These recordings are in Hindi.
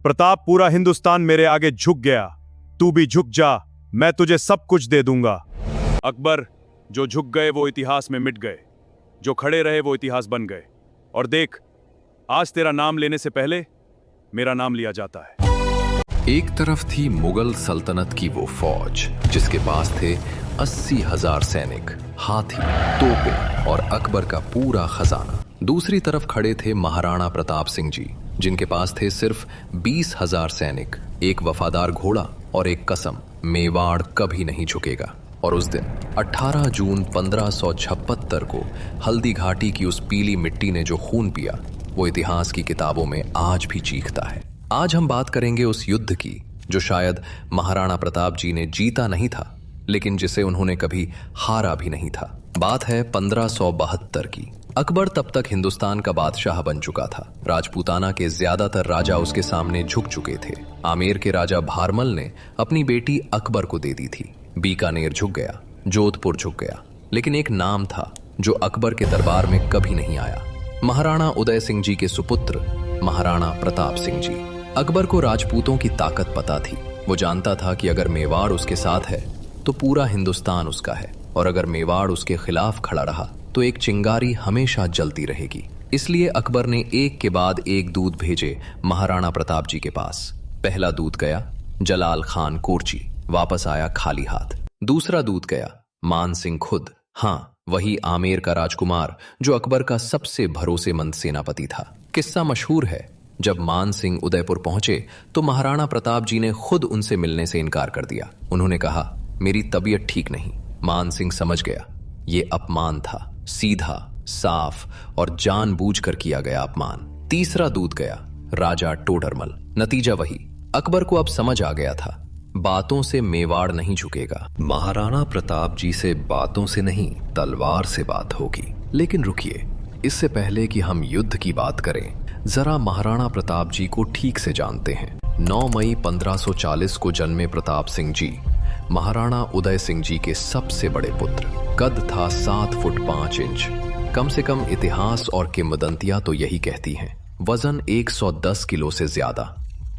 प्रताप, पूरा हिंदुस्तान मेरे आगे झुक गया। तू भी झुक जा, मैं तुझे सब कुछ दे दूंगा। अकबर, जो झुक गए वो इतिहास में मिट गए, जो खड़े रहे वो इतिहास बन गए। और देख, आज तेरा नाम लेने से पहले मेरा नाम लिया जाता है। एक तरफ थी मुगल सल्तनत की वो फौज जिसके पास थे 80,000 सैनिक, हाथी, तोपें और अकबर का पूरा खजाना। दूसरी तरफ खड़े थे महाराणा प्रताप सिंह जी, जिनके पास थे सिर्फ 20,000 सैनिक, एक वफादार घोड़ा और एक कसम, मेवाड़ कभी नहीं झुकेगा। और उस दिन 18 जून 1576 को हल्दी घाटी की उस पीली मिट्टी ने जो खून पिया, वो इतिहास की किताबों में आज भी चीखता है। आज हम बात करेंगे उस युद्ध की जो शायद महाराणा प्रताप जी ने जीता नहीं था, लेकिन जिसे उन्होंने कभी हारा भी नहीं था। बात है 1572 की। अकबर तब तक हिंदुस्तान का बादशाह बन चुका था। राजपूताना के ज्यादातर राजा उसके सामने झुक चुके थे। आमेर के राजा भारमल ने अपनी बेटी अकबर को दे दी थी। बीकानेर झुक गया, जोधपुर झुक गया, लेकिन एक नाम था जो अकबर के दरबार में कभी नहीं आया। महाराणा उदय सिंह जी के सुपुत्र महाराणा प्रताप सिंह जी। अकबर को राजपूतों की ताकत पता थी। वो जानता था कि अगर मेवाड़ उसके साथ है तो पूरा हिंदुस्तान उसका है, और अगर मेवाड़ उसके खिलाफ खड़ा रहा तो एक चिंगारी हमेशा जलती रहेगी। इसलिए अकबर ने एक के बाद एक दूत भेजे महाराणा प्रताप जी के पास। पहला दूत गया जलाल खान कोरची, वापस आया खाली हाथ। दूसरा दूत गया मान सिंह खुद, हाँ वही आमेर का राजकुमार जो अकबर का सबसे भरोसेमंद सेनापति था। किस्सा मशहूर है, जब मान सिंह उदयपुर पहुंचे तो महाराणा प्रताप जी ने खुद उनसे मिलने से इनकार कर दिया। उन्होंने कहा, मेरी तबीयत ठीक नहीं। मान सिंह समझ गया ये अपमान था, सीधा, साफ और जानबूझकर किया गया अपमान। तीसरा दूत गया राजा टोडरमल। नतीजा वही। अकबर को अब समझ आ गया था, बातों से मेवाड़ नहीं झुकेगा। महाराणा प्रताप जी से बातों से नहीं, तलवार से बात होगी। लेकिन रुकिए, इससे पहले कि हम युद्ध की बात करें, जरा महाराणा प्रताप जी को ठीक से जानते हैं। 9 मई 1540 को जन्मे प्रताप सिंह जी महाराणा उदय सिंह जी के सबसे बड़े पुत्र। कद था 7 फुट 5 इंच। कम से कम इतिहास और किंवदंतियां तो यही कहती हैं। वजन 110 किलो से ज्यादा।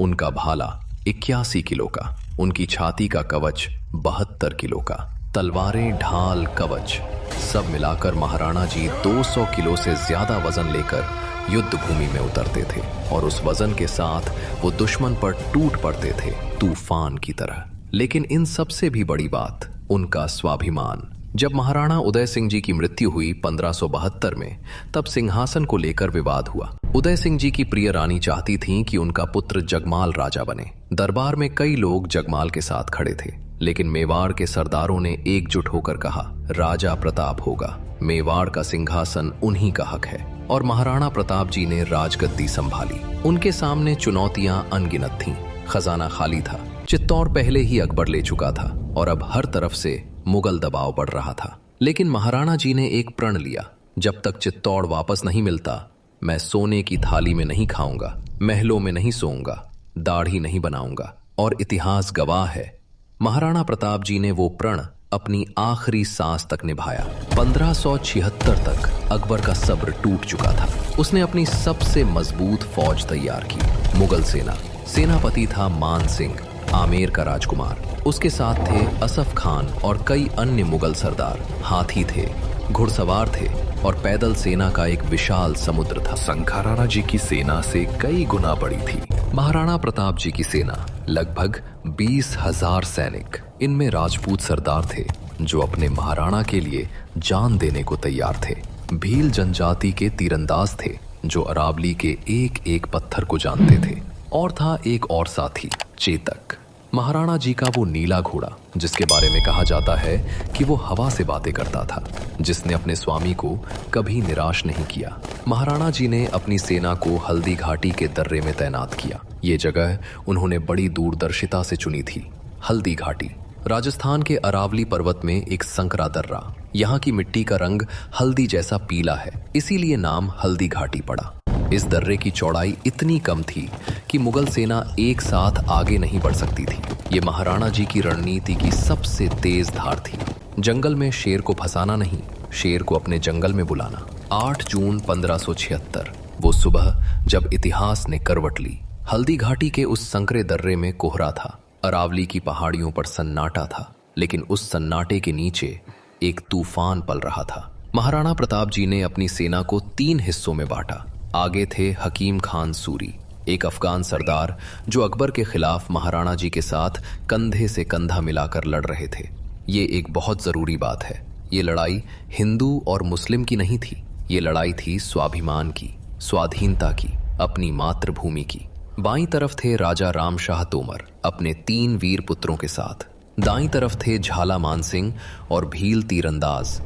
उनका भाला 81 किलो का। उनकी छाती का कवच 72 किलो का। तलवारें, ढाल, कवच सब मिलाकर महाराणा जी 200 किलो से ज्यादा वजन लेकर युद्ध भूमि में उतरते थे, और उस वजन के साथ वो दुश्मन पर टूट पड़ते थे तूफान की तरह। लेकिन इन सबसे भी बड़ी बात उनका स्वाभिमान। जब महाराणा उदय सिंह जी की मृत्यु हुई 1572 में, तब सिंहासन को लेकर विवाद हुआ। उदय सिंह जी की प्रिय रानी चाहती थीं कि उनका पुत्र जगमाल राजा बने। दरबार में कई लोग जगमाल के साथ खड़े थे, लेकिन मेवाड़ के सरदारों ने एकजुट होकर कहा, राजा प्रताप होगा, मेवाड़ का सिंहासन उन्हीं का हक है। और महाराणा प्रताप जी ने राजगद्दी संभाली। उनके सामने चुनौतियां अनगिनत थीं। खजाना खाली था, चित्तौड़ पहले ही अकबर ले चुका था, और अब हर तरफ से मुगल दबाव बढ़ रहा था। लेकिन महाराणा जी ने एक प्रण लिया, जब तक चित्तौड़ वापस नहीं मिलता, मैं सोने की थाली में नहीं खाऊंगा, महलों में नहीं सोऊंगा, दाढ़ी नहीं बनाऊंगा। और इतिहास गवाह है, महाराणा प्रताप जी ने वो प्रण अपनी आखिरी सांस तक निभाया। 1576 तक अकबर का सब्र टूट चुका था। उसने अपनी सबसे मजबूत फौज तैयार की। मुगल सेनापति था मान सिंह, आमेर का राजकुमार। उसके साथ थे असफ खान और कई अन्य मुगल सरदार। हाथी थे, घुड़सवार थे, और पैदल सेना का एक विशाल समुद्र था। संखाराणा जी की सेना से कई गुना बड़ी थी। महाराणा प्रताप जी की सेना लगभग 20,000 सैनिक। इनमें राजपूत सरदार थे जो अपने महाराणा के लिए जान देने को तैयार थे। भील जनजाति के तीरंदाज थे जो अरावली के एक एक पत्थर को जानते थे। और था एक और साथी, चेतक, महाराणा जी का वो नीला घोड़ा जिसके बारे में कहा जाता है कि वो हवा से बातें करता था, जिसने अपने स्वामी को कभी निराश नहीं किया। महाराणा जी ने अपनी सेना को हल्दी घाटी के दर्रे में तैनात किया। ये जगह उन्होंने बड़ी दूरदर्शिता से चुनी थी। हल्दी घाटी राजस्थान के अरावली पर्वत में एक संकरा दर्रा। यहाँ की मिट्टी का रंग हल्दी जैसा पीला है, इसीलिए नाम हल्दी घाटी पड़ा। इस दर्रे की चौड़ाई इतनी कम थी कि मुगल सेना एक साथ आगे नहीं बढ़ सकती थी। ये महाराणा जी की रणनीति की सबसे तेज धार थी। जंगल में शेर को फंसाना नहीं, शेर को अपने जंगल में बुलाना। 8 जून 1576 वो सुबह जब इतिहास ने करवट ली, हल्दी घाटी के उस संकरे दर्रे में कोहरा था, अरावली की पहाड़ियों पर सन्नाटा था, लेकिन उस सन्नाटे के नीचे एक तूफान पल रहा था। महाराणा प्रताप जी ने अपनी सेना को 3 हिस्सों में बांटा। आगे थे हकीम खान सूरी, एक अफगान सरदार जो अकबर के खिलाफ महाराणा जी के साथ कंधे से कंधा मिलाकर लड़ रहे थे। ये एक बहुत जरूरी बात है। ये लड़ाई हिंदू और मुस्लिम की नहीं थी, ये लड़ाई थी स्वाभिमान की, स्वाधीनता की, अपनी मातृभूमि की। बाईं तरफ थे राजा राम शाह तोमर अपने 3 वीर पुत्रों के साथ। दाईं तरफ थे झाला मानसिंह और भील तीरंदाज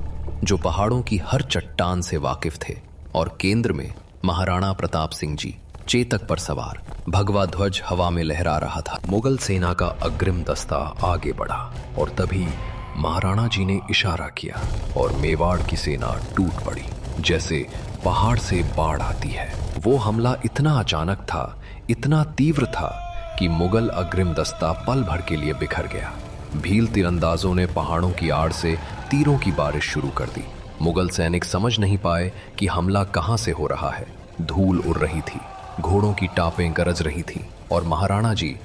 जो पहाड़ों की हर चट्टान से वाकिफ थे। और केंद्र में महाराणा प्रताप सिंह जी चेतक पर सवार, भगवा ध्वज हवा में लहरा रहा था। मुगल सेना का अग्रिम दस्ता आगे बढ़ा और तभी महाराणा जी ने इशारा किया और मेवाड़ की सेना टूट पड़ी जैसे पहाड़ से बाढ़ आती है। वो हमला इतना अचानक था, इतना तीव्र था कि मुगल अग्रिम दस्ता पल भर के लिए बिखर गया। भील तीरंदाजों ने पहाड़ों की आड़ से तीरों की बारिश शुरू कर दी। मुगल सैनिक समझ नहीं पाए कि हमला कहां से हो रहा है। धूल उड़ रही थी, घोड़ों की टापें गरज रही थी और महाराणा जी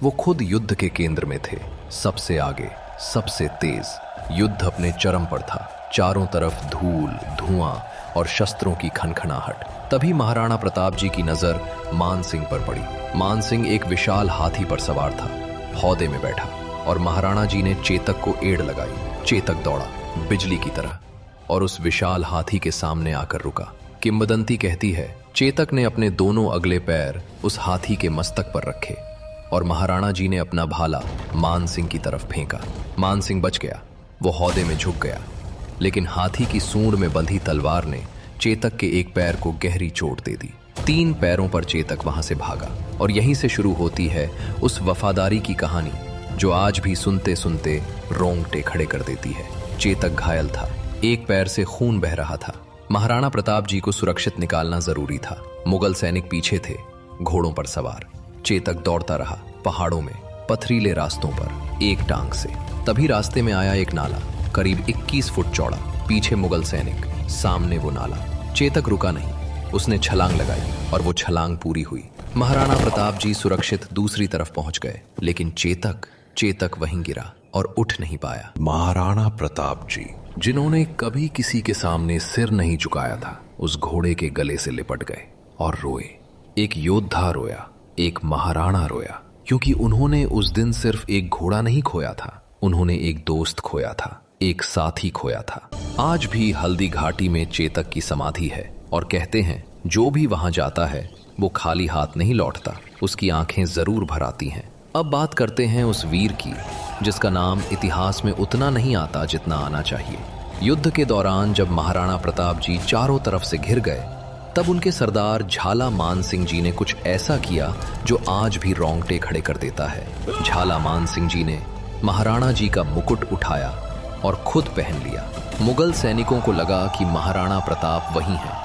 वो खुद युद्ध के केंद्र में थे, सबसे आगे, सबसे तेज। युद्ध अपने चरम पर था, चारों तरफ धूल, धुआं और शस्त्रों की खनखनाहट। तभी महाराणा प्रताप जी की नजर मान सिंह पर पड़ी। मान सिंह एक विशाल हाथी पर सवार था, हौदे में बैठा, और महाराणा जी ने चेतक को एड़ लगाई। चेतक दौड़ा बिजली की तरह और उस विशाल हाथी के सामने आकर रुका। किंवदंती कहती है चेतक ने अपने दोनों अगले पैर उस हाथी के मस्तक पर रखे और महाराणा जी ने अपना भाला मान सिंह की तरफ फेंका। मान सिंह बच गया, वो हौदे में झुक गया, लेकिन हाथी की सूंड में बंधी तलवार ने चेतक के एक पैर को गहरी चोट दे दी। 3 पैरों पर चेतक वहां से भागा और यहीं से शुरू होती है उस वफादारी की कहानी जो आज भी सुनते सुनते रोंगटे खड़े कर देती है। चेतक घायल था, एक पैर से खून बह रहा था। महाराणा प्रताप जी को सुरक्षित निकालना जरूरी था। मुगल सैनिक पीछे थे, घोड़ों पर सवार। चेतक दौड़ता रहा पहाड़ों में, पथरीले रास्तों पर, एक टांग से। तभी रास्ते में आया एक नाला, करीब 21 फुट चौड़ा। पीछे मुगल सैनिक, सामने वो नाला। चेतक रुका नहीं, उसने छलांग लगाई और वो छलांग पूरी हुई। महाराणा प्रताप जी सुरक्षित दूसरी तरफ पहुंच गए, लेकिन चेतक वहीं गिरा और उठ नहीं पाया। महाराणा प्रताप जी, जिन्होंने कभी किसी के सामने सिर नहीं झुकाया था, उस घोड़े के गले से लिपट गए और रोए। एक योद्धा रोया, एक महाराणा रोया, क्योंकि उन्होंने उस दिन सिर्फ एक घोड़ा नहीं खोया था, उन्होंने एक दोस्त खोया था, एक साथी खोया था। आज भी हल्दी घाटी में चेतक की समाधि है और कहते हैं जो भी वहां जाता है वो खाली हाथ नहीं लौटता, उसकी आंखें जरूर भर आती हैं। अब बात करते हैं उस वीर की जिसका नाम इतिहास में उतना नहीं आता जितना आना चाहिए। युद्ध के दौरान जब महाराणा प्रताप जी चारों तरफ से घिर गए, तब उनके सरदार झाला मान सिंह जी ने कुछ ऐसा किया जो आज भी रोंगटे खड़े कर देता है। झाला मान सिंह जी ने महाराणा जी का मुकुट उठाया और खुद पहन लिया। मुगल सैनिकों को लगा कि महाराणा प्रताप वही हैं।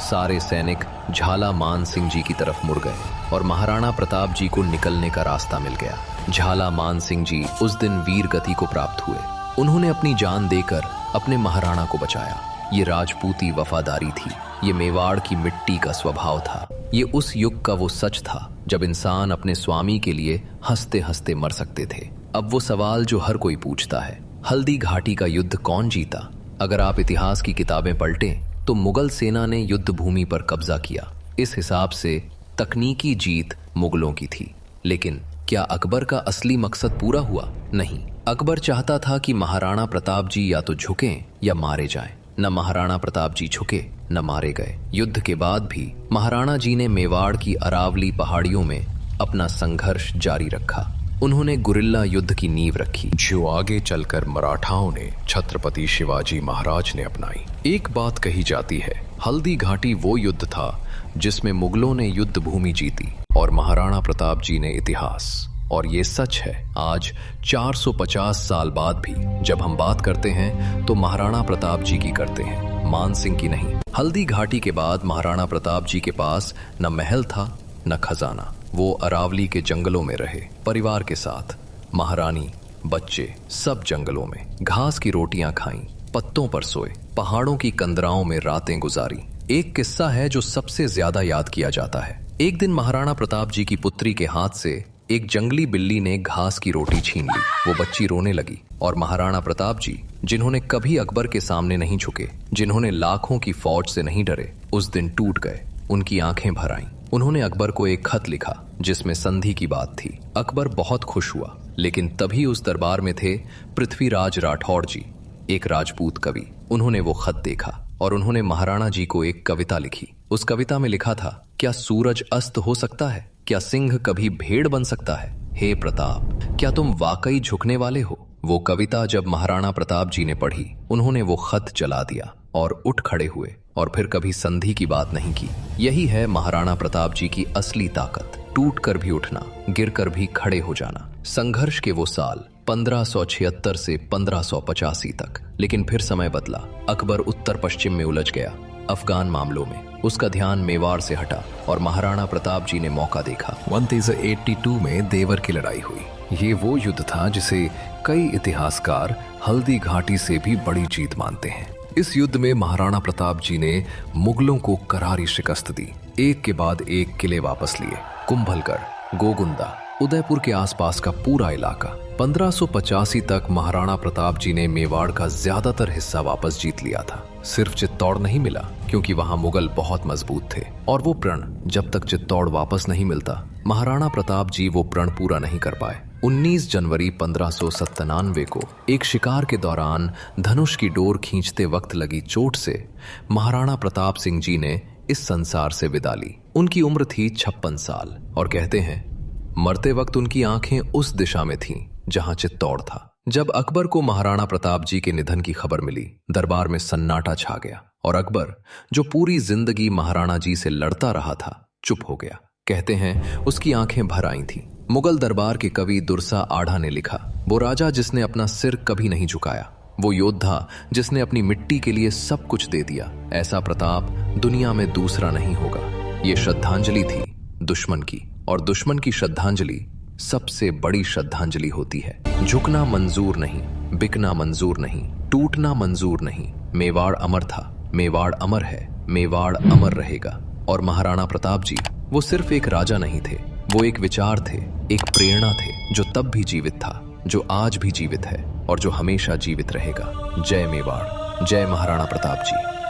सारे सैनिक झाला मान सिंह जी की तरफ मुड़ गए और महाराणा प्रताप जी को निकलने का रास्ता मिल गया। झाला मान सिंह जी उस दिन वीर गति को प्राप्त हुए। उन्होंने अपनी जान देकर अपने महाराणा को बचाया। ये राजपूती वफादारी थी, ये मेवाड़ की मिट्टी का स्वभाव था। ये उस युग का वो सच था जब इंसान अपने स्वामी के लिए हंसते हंसते मर सकते थे। अब वो सवाल जो हर कोई पूछता है, हल्दी घाटी का युद्ध कौन जीता? अगर आप इतिहास की किताबें पलटें तो मुगल सेना ने युद्ध भूमि पर कब्जा किया। इस हिसाब से तकनीकी जीत मुगलों की थी, लेकिन क्या अकबर का असली मकसद पूरा हुआ? नहीं। अकबर चाहता था कि महाराणा प्रताप जी या तो झुकें या मारे जाएं। न महाराणा प्रताप जी झुके, न मारे गए। युद्ध के बाद भी महाराणा जी ने मेवाड़ की अरावली पहाड़ियों में अपना संघर्ष जारी रखा। उन्होंने गुरिल्ला युद्ध की नींव रखी, जो आगे चलकर मराठाओं ने छत्रपति शिवाजी महाराज ने अपनाई। एक बात कही जाती है, हल्दी घाटी वो युद्ध था जिसमें मुगलों ने युद्ध भूमि जीती और महाराणा प्रताप जी ने इतिहास। और ये सच है, आज 450 साल बाद भी जब हम बात करते हैं तो महाराणा प्रताप जी की करते हैं, मान सिंह की नहीं। हल्दी घाटी के बाद महाराणा प्रताप जी के पास न महल था न खजाना। वो अरावली के जंगलों में रहे, परिवार के साथ। महारानी, बच्चे सब जंगलों में घास की रोटियां खाईं, पत्तों पर सोए, पहाड़ों की कंदराओं में रातें गुजारी। एक किस्सा है जो सबसे ज्यादा याद किया जाता है। एक दिन महाराणा प्रताप जी की पुत्री के हाथ से एक जंगली बिल्ली ने घास की रोटी छीन ली। वो बच्ची रोने लगी और महाराणा प्रताप जी, जिन्होंने कभी अकबर के सामने नहीं झुके, जिन्होंने लाखों की फौज से नहीं डरे, उस दिन टूट गए। उनकी आंखें भर आईं। उन्होंने अकबर को एक खत लिखा जिसमें संधि की बात थी। अकबर बहुत खुश हुआ, लेकिन तभी उस दरबार में थे पृथ्वीराज राठौड़ जी, एक राजपूत कवि। उन्होंने वो खत देखा और उन्होंने महाराणा जी को एक कविता लिखी। उस कविता में लिखा था, क्या सूरज अस्त हो सकता है? क्या सिंह कभी भेड़ बन सकता है? हे प्रताप, क्या तुम वाकई झुकने वाले हो? वो कविता जब महाराणा प्रताप जी ने पढ़ी, उन्होंने वो खत जला दिया और उठ खड़े हुए और फिर कभी संधि की बात नहीं की। यही है महाराणा प्रताप जी की असली ताकत, टूट कर भी उठना, गिर कर भी खड़े हो जाना। संघर्ष के वो साल 1576 से 1585 तक। लेकिन फिर समय बदला। अकबर उत्तर पश्चिम में उलझ गया, अफगान मामलों में। उसका ध्यान मेवाड़ से हटा और महाराणा प्रताप जी ने मौका देखा। 1382 में देवर की लड़ाई हुई। ये वो युद्ध था जिसे कई इतिहासकार हल्दी घाटी से भी बड़ी जीत मानते हैं। इस युद्ध में महाराणा प्रताप जी ने मुगलों को करारी शिकस्त दी। एक के बाद एक किले वापस लिए। कुंभलगढ़, गोगुंदा, उदयपुर के आसपास का पूरा इलाका। 1585 तक महाराणा प्रताप जी ने मेवाड़ का ज्यादातर हिस्सा वापस जीत लिया था। सिर्फ चित्तौड़ नहीं मिला, क्योंकि वहां मुगल बहुत मजबूत थे और वो प्रण, जब तक चित्तौड़ वापस नहीं मिलता, महाराणा प्रताप जी वो प्रण पूरा नहीं कर पाए। 19 जनवरी 1597 को एक शिकार के दौरान धनुष की डोर खींचते वक्त लगी चोट से महाराणा प्रताप सिंह जी ने इस संसार से विदा ली। उनकी उम्र थी 56 साल और कहते हैं मरते वक्त उनकी आंखें उस दिशा में थीं जहां चित्तौड़ था। जब अकबर को महाराणा प्रताप जी के निधन की खबर मिली, दरबार में सन्नाटा छा गया और अकबर, जो पूरी जिंदगी महाराणा जी से लड़ता रहा था, चुप हो गया। कहते हैं उसकी आंखें भर आई थीं। मुगल दरबार के कवि दुर्सा आढ़ा ने लिखा, वो राजा जिसने अपना सिर कभी नहीं झुकाया, वो योद्धा जिसने अपनी मिट्टी के लिए सब कुछ दे दिया, ऐसा प्रताप दुनिया में दूसरा नहीं होगा। ये श्रद्धांजलि थी दुश्मन की, और दुश्मन की श्रद्धांजलि सबसे बड़ी श्रद्धांजलि होती है। झुकना मंजूर नहीं, बिकना मंजूर नहीं, टूटना मंजूर नहीं। मेवाड़ अमर था, मेवाड़ अमर है, मेवाड़ अमर रहेगा। और महाराणा प्रताप जी वो सिर्फ एक राजा नहीं थे, वो एक विचार थे, एक प्रेरणा थे, जो तब भी जीवित था, जो आज भी जीवित है और जो हमेशा जीवित रहेगा। जय मेवाड़, जय महाराणा प्रताप जी।